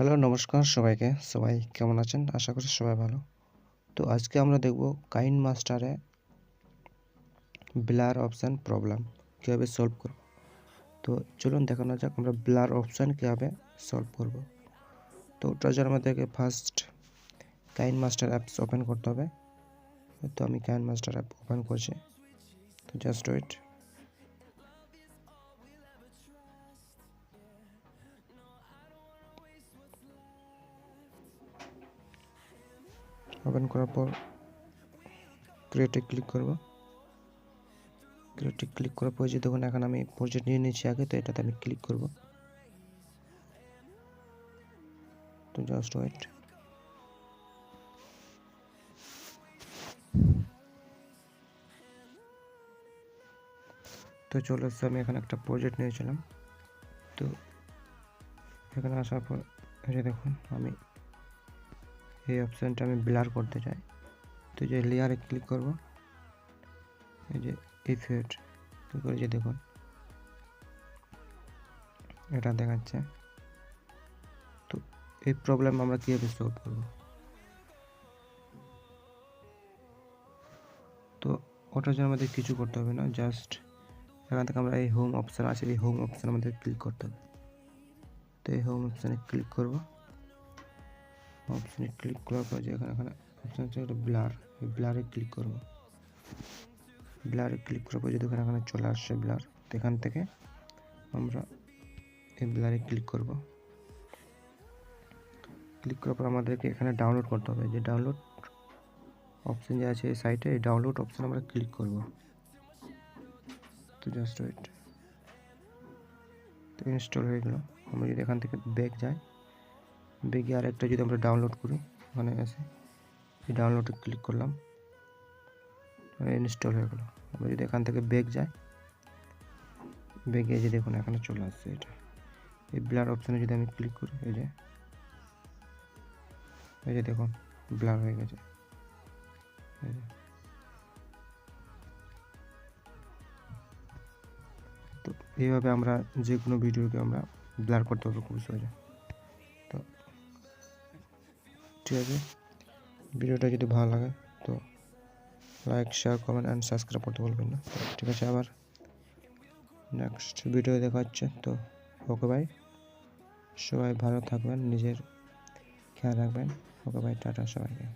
Hello নমস্কার সবাইকে। সবাই কেমন আছেন? আশা করি সবাই ভালো। তো আজকে আমরা দেখব কাইনমাস্টারে ব্লার অপশান প্রবলেম কীভাবে সলভ করব। তো চলুন দেখানো যাক আমরা ব্লার অপশান কীভাবে সলভ করব। তো ওটার জন্য আমাদেরকে ফার্স্ট কাইনমাস্টার অ্যাপস ওপেন করতে হবে। তো আমি কাইনমাস্টার অ্যাপ ওপেন করছি। তো জাস্ট ওয়েট। ওপেন করার পর ক্রিয়েটে ক্লিক করব। ক্রিয়েটে ক্লিক করার পর যে দেখুন এখন আমি প্রজেক্ট নিয়ে নিয়েছি আগে, তো এটাতে আমি ক্লিক করব। তো জাস্ট ওয়েট। তো চলে এসছে, আমি এখানে একটা প্রজেক্ট নিয়েছিলাম। তো এখানে আসার পর এই যে দেখুন আমি এই অপশানটা আমি ব্লার করতে চাই। তো যে লেয়ারে ক্লিক করব, এই যে ইফেক্ট ক্লিক করে যে দেখুন এটা দেখাচ্ছে। তো এই প্রবলেম আমরা কীভাবে সলভ করব। তো ওটার জন্য আমাদের কিছু করতে হবে না, জাস্ট এখান থেকে আমরা এই হোম অপশান আছে, এই হোম অপশান আমাদের ক্লিক করতে হবে। তো এই হোম অপশানে ক্লিক করব। অপশানে ক্লিক করার পর যে এখানে অপশান আছে একটা ব্লার, এই ব্লারে ক্লিক করব। ব্লারে ক্লিক করার পর যদি এখানে চলে আসছে ব্লার, তো এখান থেকে আমরা এই ব্লারে ক্লিক করব। ক্লিক করার পর আমাদেরকে এখানে ডাউনলোড করতে হবে। যে ডাউনলোড অপশান যে আছে এই সাইটে, এই ডাউনলোড অপশান আমরা ক্লিক করব। তো জাস্ট ওয়েট। তো ইনস্টল হয়ে গেল। আমরা যদি এখান থেকে ব্যাক যাই, ব্যাগে আরেকটা যদি আমরা ডাউনলোড করি, ওখানে এসে এই ডাউনলোডে ক্লিক করলাম, ইনস্টল হয়ে গেল। আমরা যদি এখান থেকে ব্যাক যাই, ব্যাগে যে দেখুন এখানে চলে আসছে এটা। এই ব্লার অপশানে যদি আমি ক্লিক করি, এই যে দেখুন ব্লার হয়ে গেছে। তো এইভাবে আমরা যে কোনো ভিডিওকে আমরা ব্লার করতে পারবো খুব সহজে। তো ঠিক আছে, ভিডিওটা যদি ভালো লাগে তো like, share, comment and subscribe করতে বলবেন না। ঠিক আছে, আবার নেক্সট ভিডিও দেখা হচ্ছে। তো ওকে বাই, সবাই ভালো থাকবেন, নিজের খেয়াল রাখবেন। ওকে বাই, টাটা সবাইকে।